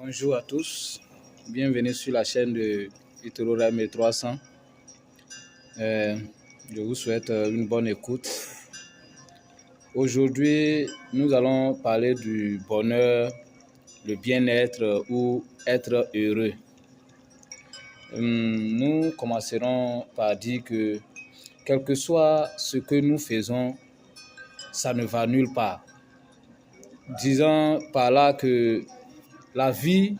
Bonjour à tous, bienvenue sur la chaîne de Itororame 300. Je vous souhaite une bonne écoute. Aujourd'hui, nous allons parler du bonheur, le bien-être ou être heureux. Nous commencerons par dire que quel que soit ce que nous faisons, ça ne va nulle part. Disons par là que la vie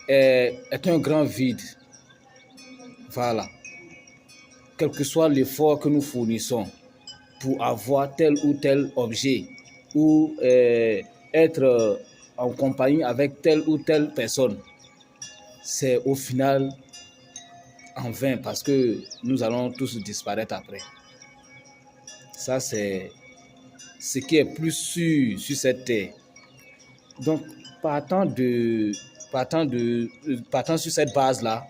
est un grand vide. Voilà. Quel que soit l'effort que nous fournissons pour avoir tel ou tel objet ou être en compagnie avec telle ou telle personne, c'est au final en vain parce que nous allons tous disparaître après. Ça, c'est ce qui est plus sûr sur cette terre. Donc, partant sur cette base-là,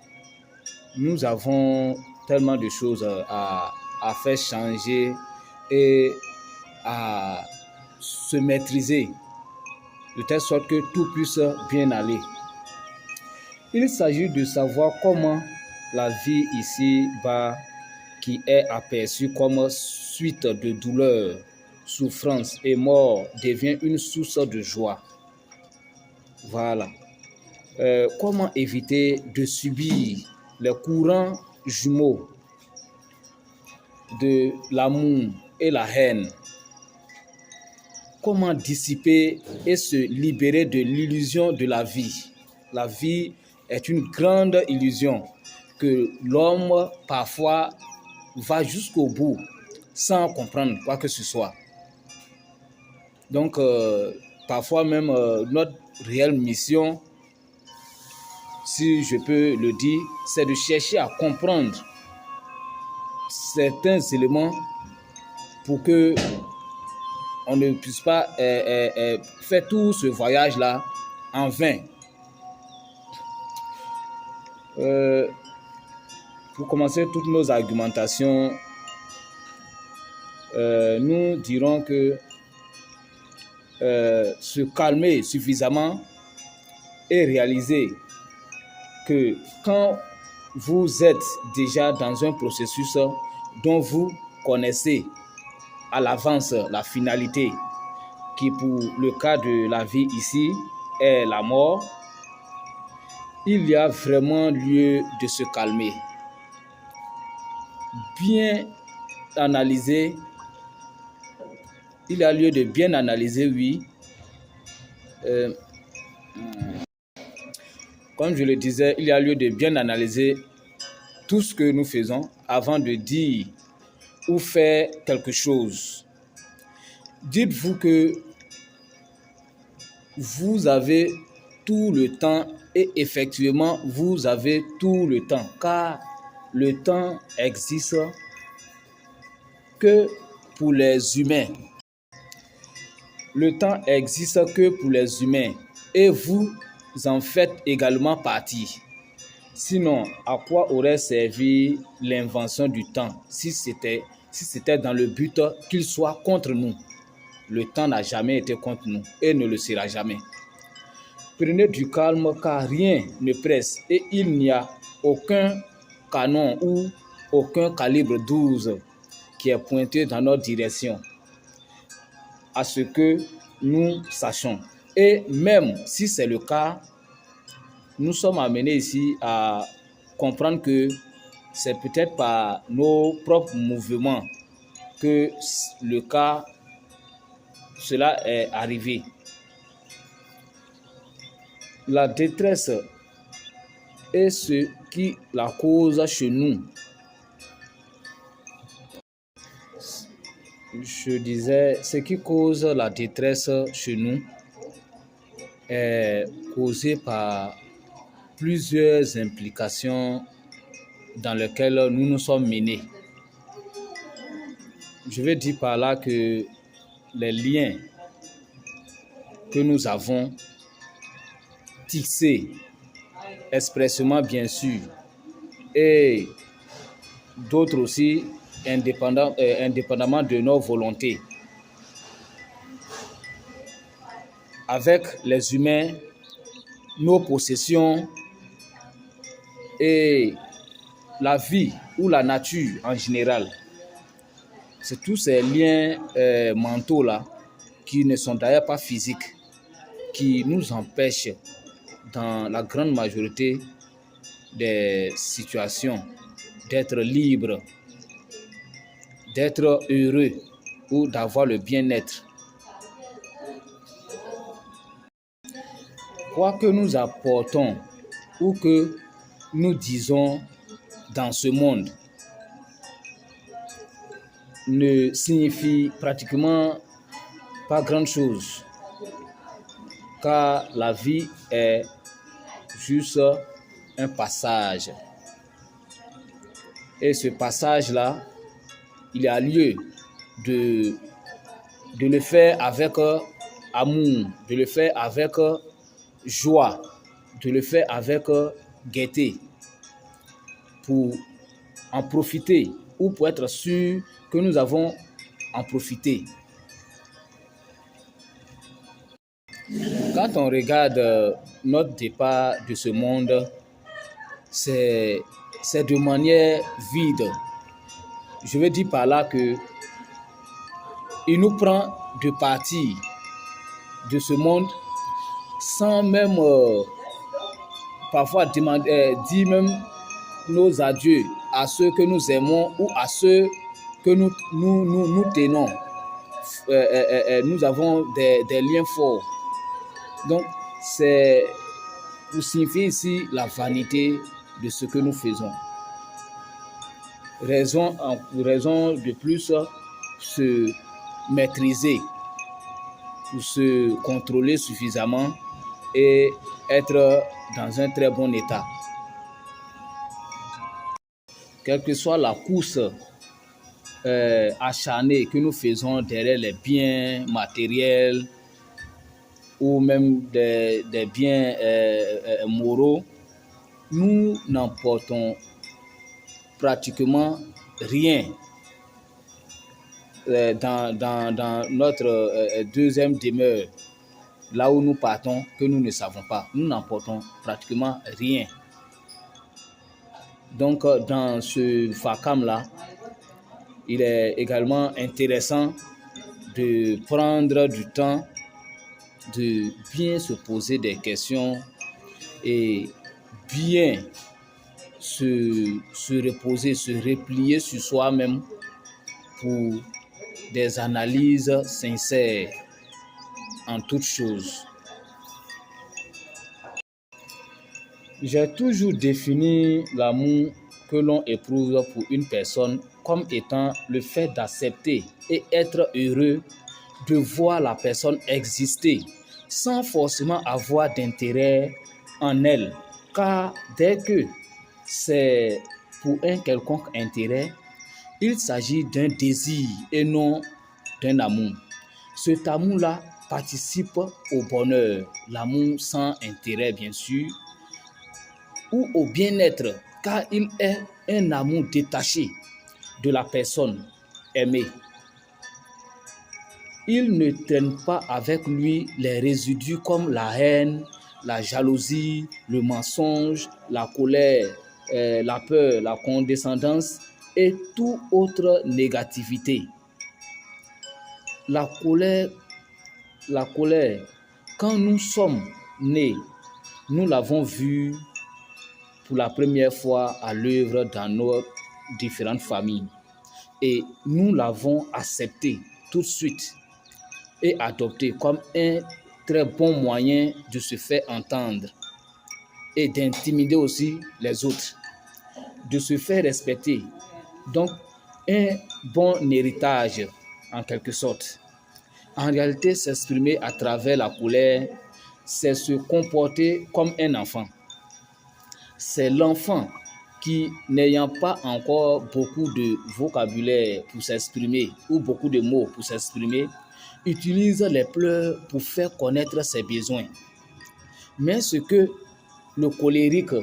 nous avons tellement de choses à faire changer et à se maîtriser de telle sorte que tout puisse bien aller. Il s'agit de savoir comment la vie ici-bas qui est aperçue comme suite de douleur, souffrance et mort devient une source de joie. Voilà. Comment éviter de subir les courants jumeaux de l'amour et la haine? Comment dissiper et se libérer de l'illusion de la vie? La vie est une grande illusion que l'homme parfois va jusqu'au bout sans comprendre quoi que ce soit. Donc, parfois même notre réelle mission, si je peux le dire, c'est de chercher à comprendre certains éléments pour que on ne puisse pas faire tout ce voyage-là en vain. Pour commencer toutes nos argumentations, nous dirons que se calmer suffisamment et réaliser que quand vous êtes déjà dans un processus dont vous connaissez à l'avance la finalité, qui pour le cas de la vie ici est la mort, il y a vraiment lieu de se calmer. Bien analyser, il y a lieu de bien analyser, oui. Comme je le disais, il y a lieu de bien analyser tout ce que nous faisons avant de dire ou faire quelque chose. Dites-vous que vous avez tout le temps et effectivement, vous avez tout le temps car le temps existe que pour les humains. Le temps existe que pour les humains et vous en faites également partie. Sinon, à quoi aurait servi l'invention du temps si c'était dans le but qu'il soit contre nous? Le temps n'a jamais été contre nous et ne le sera jamais. Prenez du calme car rien ne presse et il n'y a aucun canon ou aucun calibre 12 qui est pointé dans notre direction à ce que nous sachions. Et même si c'est le cas, nous sommes amenés ici à comprendre que c'est peut-être par nos propres mouvements que cela est arrivé. La détresse est ce qui la cause chez nous. Je disais, ce qui cause la détresse chez nous est causé par plusieurs implications dans lesquelles nous nous sommes menés. Je veux dire par là que les liens que nous avons tissés expressément bien sûr et d'autres aussi indépendamment de nos volontés avec les humains nos possessions et la vie ou la nature en général. C'est tous ces liens mentaux-là, qui ne sont d'ailleurs pas physiques, qui nous empêchent, dans la grande majorité des situations, d'être libres, d'être heureux ou d'avoir le bien-être. Quoi que nous apportons ou que nous disons dans ce monde ne signifie pratiquement pas grand-chose, car la vie est juste un passage. Et ce passage-là, il y a lieu de le faire avec amour, de le faire avec joie, de le faire avec gaieté, pour en profiter ou pour être sûr que nous avons en profité. Quand on regarde notre départ de ce monde, c'est de manière vide. Je veux dire par là que il nous prend de partir de ce monde sans même parfois dire même nos adieux à ceux que nous aimons ou à ceux que nous tenons. Nous avons des liens forts. Donc, c'est pour signifier ici la vanité de ce que nous faisons. Raison de plus, se maîtriser, pour se contrôler suffisamment et être dans un très bon état. Quelle que soit la course acharnée que nous faisons derrière les biens matériels ou même des biens moraux, nous n'emportons pratiquement rien dans notre deuxième demeure, là où nous partons, que nous ne savons pas. Nous n'emportons pratiquement rien. Donc, dans ce FACAM-là, il est également intéressant de prendre du temps, de bien se poser des questions et bien se reposer, se replier sur soi-même pour des analyses sincères en toutes choses. J'ai toujours défini l'amour que l'on éprouve pour une personne comme étant le fait d'accepter et être heureux de voir la personne exister sans forcément avoir d'intérêt en elle. Car dès que c'est pour un quelconque intérêt, il s'agit d'un désir et non d'un amour. Cet amour-là participe au bonheur, l'amour sans intérêt bien sûr, ou au bien-être, car il est un amour détaché de la personne aimée. Il ne traîne pas avec lui les résidus comme la haine, la jalousie, le mensonge, la colère, la peur, la condescendance et toute autre négativité. La colère, quand nous sommes nés, nous l'avons vue pour la première fois à l'œuvre dans nos différentes familles. Et nous l'avons accepté tout de suite et adopté comme un très bon moyen de se faire entendre et d'intimider aussi les autres, de se faire respecter. Donc, un bon héritage en quelque sorte. En réalité, s'exprimer à travers la colère, c'est se comporter comme un enfant. C'est l'enfant qui, n'ayant pas encore beaucoup de vocabulaire pour s'exprimer ou beaucoup de mots pour s'exprimer, utilise les pleurs pour faire connaître ses besoins. Mais ce que le colérique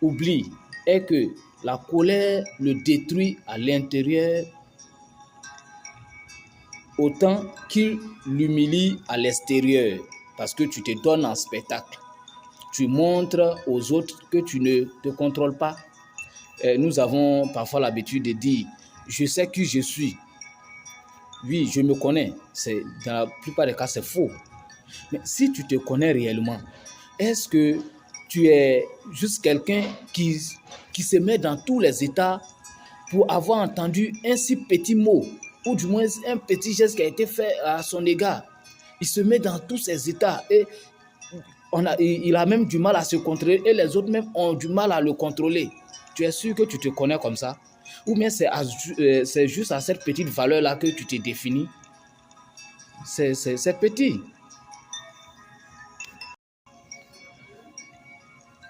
oublie est que la colère le détruit à l'intérieur autant qu'il l'humilie à l'extérieur, parce que tu te donnes en spectacle. tu montres aux autres que tu ne te contrôles pas. Nous avons parfois l'habitude de dire « je sais qui je suis ». Oui, je me connais. Dans la plupart des cas, c'est faux. Mais si tu te connais réellement, est-ce que tu es juste quelqu'un qui se met dans tous les états pour avoir entendu un si petit mot ou du moins un petit geste qui a été fait à son égard? Il se met dans tous ces états et il a même du mal à se contrôler et les autres même ont du mal à le contrôler. Tu es sûr que tu te connais comme ça? Ou bien c'est juste à cette petite valeur-là que tu te définis? C'est petit.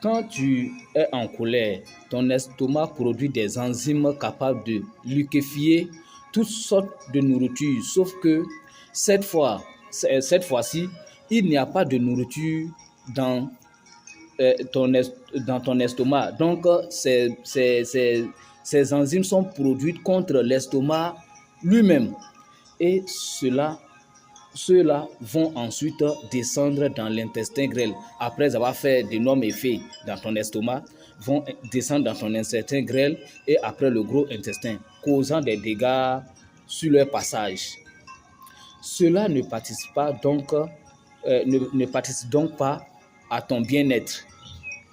Quand tu es en colère, ton estomac produit des enzymes capables de liquéfier toutes sortes de nourriture, sauf que cette fois-ci, il n'y a pas de nourriture dans ton estomac. Donc, ces enzymes sont produites contre l'estomac lui-même. Et ceux-là vont ensuite descendre dans l'intestin grêle. Après avoir fait d'énormes effets dans ton estomac, vont descendre dans ton intestin grêle et après le gros intestin, causant des dégâts sur leur passage. Cela ne participe donc pas à ton bien-être,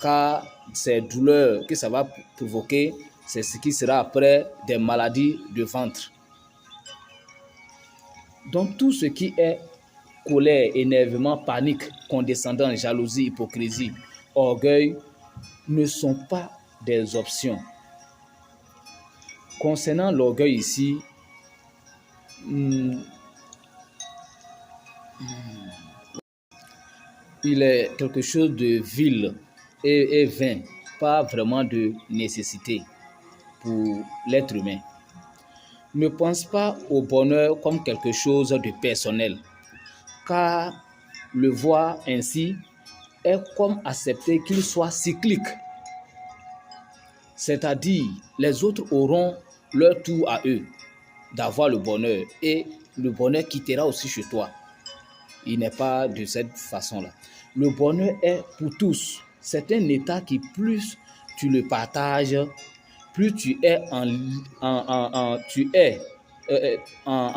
car ces douleurs que ça va provoquer, c'est ce qui sera après des maladies de ventre. Donc tout ce qui est colère, énervement, panique, condescendance, jalousie, hypocrisie, orgueil ne sont pas des options. Concernant l'orgueil ici, il est quelque chose de vil et vain, pas vraiment de nécessité pour l'être humain. Ne pense pas au bonheur comme quelque chose de personnel, car le voir ainsi est comme accepter qu'il soit cyclique. C'est-à-dire, les autres auront leur tour à eux d'avoir le bonheur et le bonheur quittera aussi chez toi. Il n'est pas de cette façon-là. Le bonheur est pour tous. C'est un état qui, plus tu le partages, plus tu es en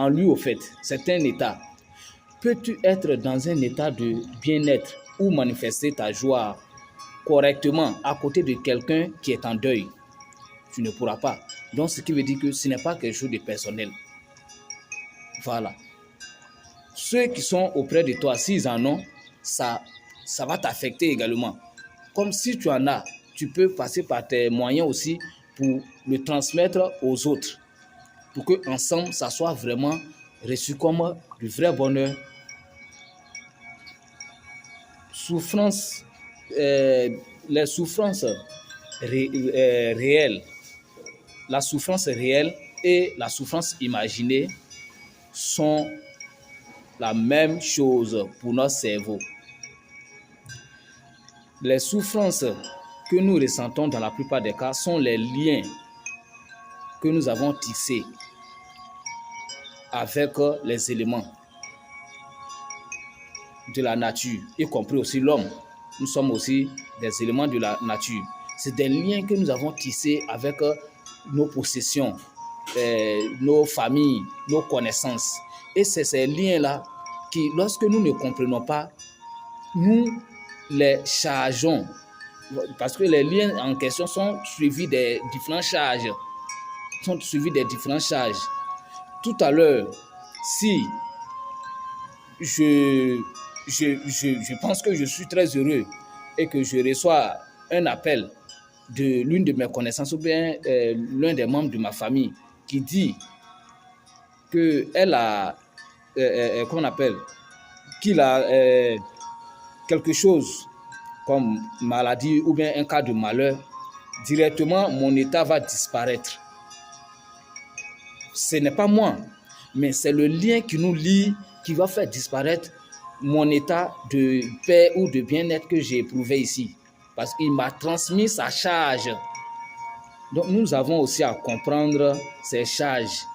lui au fait. C'est un état. Peux-tu être dans un état de bien-être ou manifester ta joie correctement à côté de quelqu'un qui est en deuil? Tu ne pourras pas. Donc, ce qui veut dire que ce n'est pas quelque chose de personnel. Voilà. Ceux qui sont auprès de toi, s'ils en ont, ça va t'affecter également. Comme si tu en as, tu peux passer par tes moyens aussi pour le transmettre aux autres. Pour qu'ensemble, ça soit vraiment reçu comme du vrai bonheur. Les souffrances réelles, la souffrance réelle et la souffrance imaginée sont la même chose pour notre cerveau. Les souffrances que nous ressentons dans la plupart des cas sont les liens que nous avons tissés avec les éléments de la nature, y compris aussi l'homme. Nous sommes aussi des éléments de la nature. C'est des liens que nous avons tissés avec nos possessions, nos familles, nos connaissances. Et c'est ces liens-là qui, lorsque nous ne comprenons pas, nous les chargeons. Parce que les liens en question sont suivis des différentes charges. Tout à l'heure, si je pense que je suis très heureux et que je reçois un appel de l'une de mes connaissances ou bien l'un des membres de ma famille qui dit qu'elle a, qu'il a quelque chose comme maladie ou bien un cas de malheur, directement mon état va disparaître. Ce n'est pas moi, mais c'est le lien qui nous lie qui va faire disparaître mon état de paix ou de bien-être que j'ai éprouvé ici. Parce qu'il m'a transmis sa charge. Donc nous avons aussi à comprendre ces charges.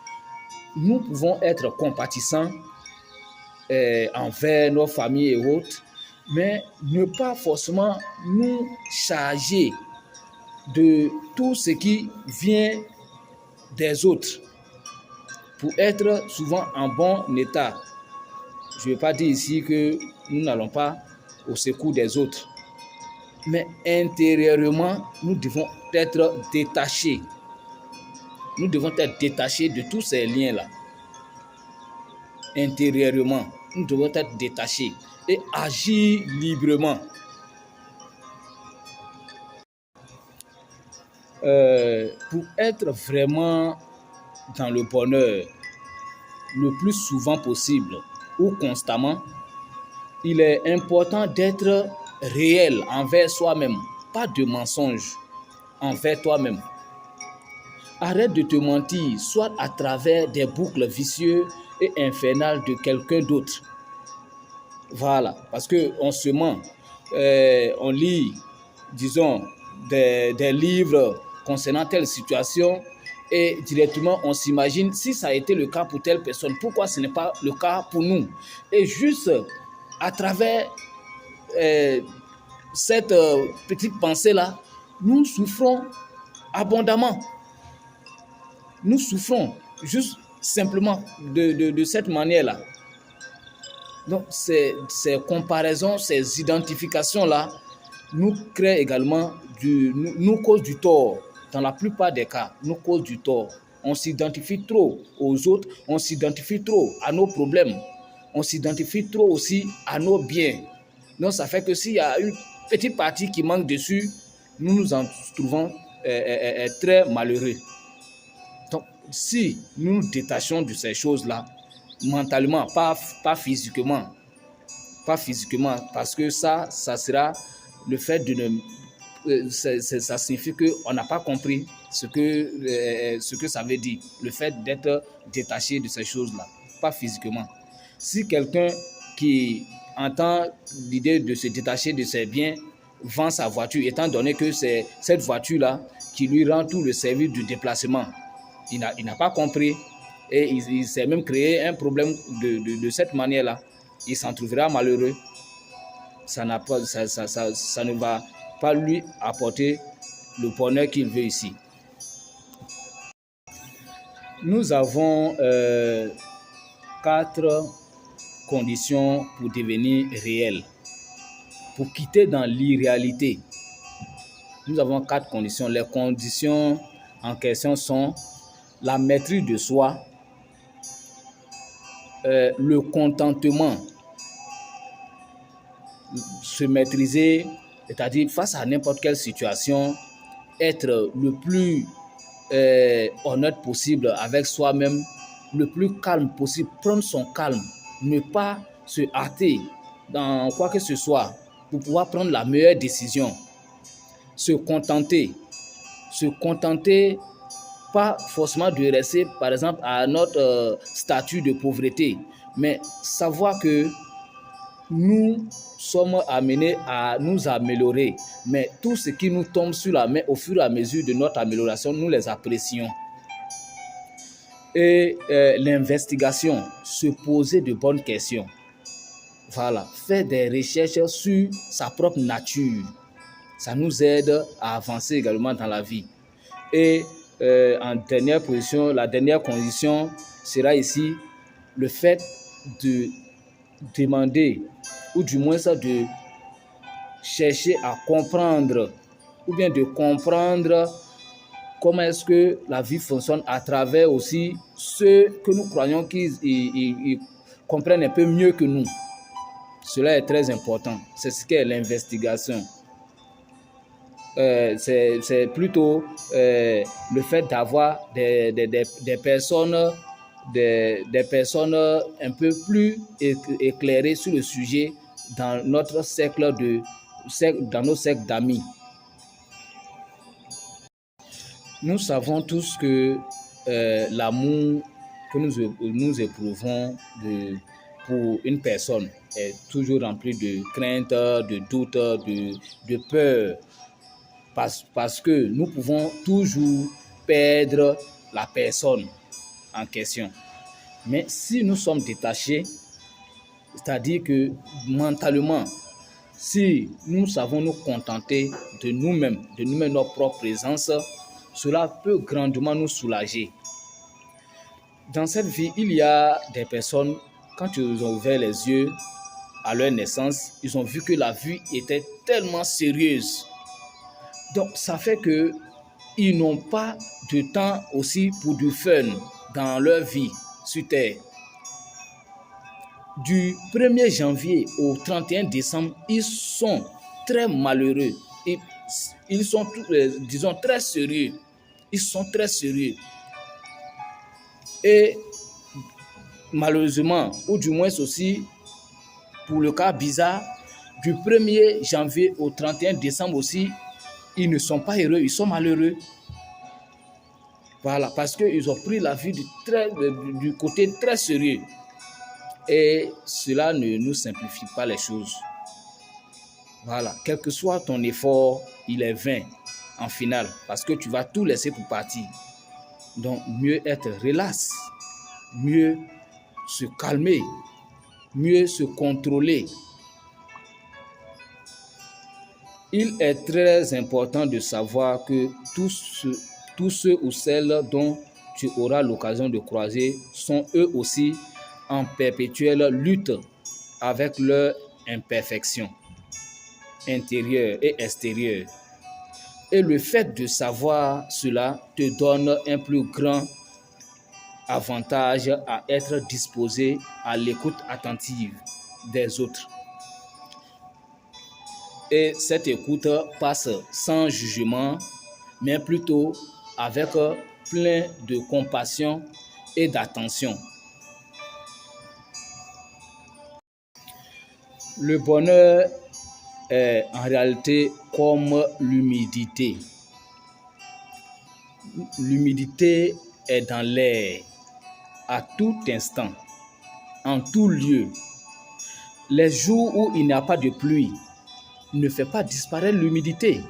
Nous pouvons être compatissants envers nos familles et autres, mais ne pas forcément nous charger de tout ce qui vient des autres pour être souvent en bon état. Je ne veux pas dire ici que nous n'allons pas au secours des autres, mais intérieurement, nous devons être détachés. Nous devons être détachés de tous ces liens-là. Intérieurement, nous devons être détachés et agir librement. Pour être vraiment dans le bonheur le plus souvent possible ou constamment, il est important d'être réel envers soi-même, pas de mensonge envers toi-même. Arrête de te mentir, soit à travers des boucles vicieuses et infernales de quelqu'un d'autre. Voilà, parce qu'on se ment. On lit, disons, des livres concernant telle situation et directement on s'imagine si ça a été le cas pour telle personne, pourquoi ce n'est pas le cas pour nous? Et juste à travers cette petite pensée-là, nous souffrons abondamment. Nous souffrons juste simplement de cette manière-là. Donc, ces comparaisons, ces identifications-là nous créent également, nous causent du tort. Dans la plupart des cas, nous causent du tort. On s'identifie trop aux autres, on s'identifie trop à nos problèmes, on s'identifie trop aussi à nos biens. Donc, ça fait que s'il y a une petite partie qui manque dessus, nous nous en trouvons très malheureux. Donc, si nous nous détachons de ces choses-là, mentalement, pas physiquement, parce que ça sera le fait de ne... ça signifie qu'on n'a pas compris ce que ça veut dire, le fait d'être détaché de ces choses-là, pas physiquement. Si quelqu'un qui entend l'idée de se détacher de ses biens vend sa voiture, étant donné que c'est cette voiture-là qui lui rend tout le service du déplacement, il n'a pas compris et il s'est même créé un problème de cette manière-là. Il s'en trouvera malheureux. Ça ne va pas lui apporter le bonheur qu'il veut ici. Nous avons 4 conditions pour devenir réel, pour quitter dans l'irréalité. Nous avons 4 conditions. Les conditions en question sont la maîtrise de soi, le contentement, se maîtriser, c'est-à-dire face à n'importe quelle situation, être le plus honnête possible avec soi-même, le plus calme possible, prendre son calme, ne pas se hâter dans quoi que ce soit pour pouvoir prendre la meilleure décision. Se contenter, pas forcément de rester, par exemple, à notre statut de pauvreté, mais savoir que nous sommes amenés à nous améliorer, mais tout ce qui nous tombe sur la main au fur et à mesure de notre amélioration, nous les apprécions. Et l'investigation, se poser de bonnes questions. Voilà, faire des recherches sur sa propre nature. Ça nous aide à avancer également dans la vie. Et en dernière position, la dernière condition sera ici le fait de demander ou du moins de chercher à comprendre ou bien de comprendre comment est-ce que la vie fonctionne à travers aussi ceux que nous croyons qu'ils comprennent un peu mieux que nous. Cela est très important. C'est ce qu'est l'investigation. C'est plutôt le fait d'avoir des personnes un peu plus éclairées sur le sujet dans notre cercle dans nos cercles d'amis. Nous savons tous que l'amour que nous éprouvons pour une personne est toujours rempli de crainte, de doute, de peur. Parce que nous pouvons toujours perdre la personne en question. Mais si nous sommes détachés, c'est-à-dire que mentalement, Si nous savons nous contenter de nous-mêmes, notre propre présence, cela peut grandement nous soulager. Dans cette vie, il y a des personnes, quand ils ont ouvert les yeux à leur naissance, ils ont vu que la vie était tellement sérieuse. Donc, ça fait qu'ils n'ont pas de temps aussi pour du fun dans leur vie sur Terre. Du 1er janvier au 31 décembre, ils sont très malheureux. Ils sont, disons, très sérieux. Ils sont très sérieux. Et malheureusement, ou du moins aussi, pour le cas bizarre, du 1er janvier au 31 décembre aussi, ils ne sont pas heureux, ils sont malheureux. Voilà, parce qu'ils ont pris la vie du côté très sérieux. Et cela ne nous simplifie pas les choses. Voilà, quel que soit ton effort, il est vain en finale, parce que tu vas tout laisser pour partir. Donc, mieux être relax, mieux se calmer, mieux se contrôler. Il est très important de savoir que tous ceux ou celles dont tu auras l'occasion de croiser sont eux aussi en perpétuelle lutte avec leur imperfection intérieure et extérieure. Et le fait de savoir cela te donne un plus grand avantage à être disposé à l'écoute attentive des autres. Et cette écoute passe sans jugement, mais plutôt avec plein de compassion et d'attention. Le bonheur est en réalité comme l'humidité. L'humidité est dans l'air à tout instant, en tout lieu. Les jours où il n'y a pas de pluie ne fait pas disparaître l'humidité.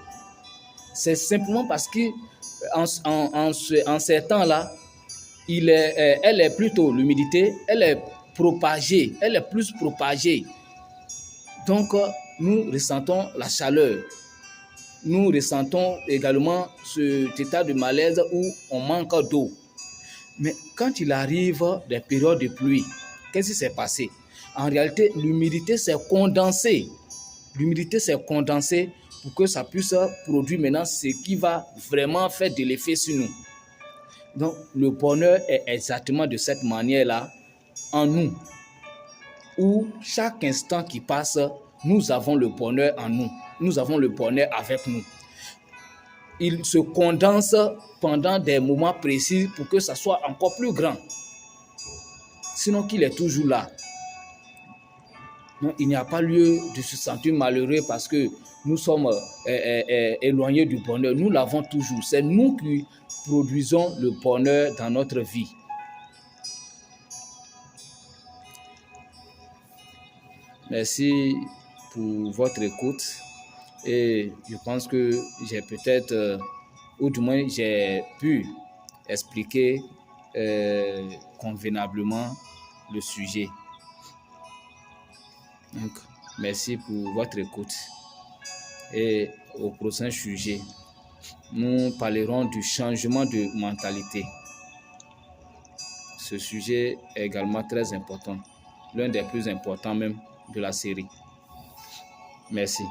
C'est simplement parce que en ces temps-là, elle est plutôt l'humidité, elle est propagée, elle est plus propagée. Donc, nous ressentons la chaleur. Nous ressentons également cet état de malaise où on manque d'eau. Mais quand il arrive des périodes de pluie, qu'est-ce qui s'est passé? En réalité, l'humidité s'est condensée. L'humidité s'est condensée pour que ça puisse produire maintenant ce qui va vraiment faire de l'effet sur nous. Donc, le bonheur est exactement de cette manière-là en nous, où chaque instant qui passe, nous avons le bonheur en nous. Nous avons le bonheur avec nous. Il se condense pendant des moments précis pour que ça soit encore plus grand. Sinon qu'il est toujours là. Donc, il n'y a pas lieu de se sentir malheureux parce que nous sommes éloignés du bonheur. Nous l'avons toujours. C'est nous qui produisons le bonheur dans notre vie. Merci pour votre écoute et je pense que j'ai peut-être, ou du moins j'ai pu expliquer convenablement le sujet. Donc, merci pour votre écoute et au prochain sujet, nous parlerons du changement de mentalité. Ce sujet est également très important, l'un des plus importants même de la série. Merci.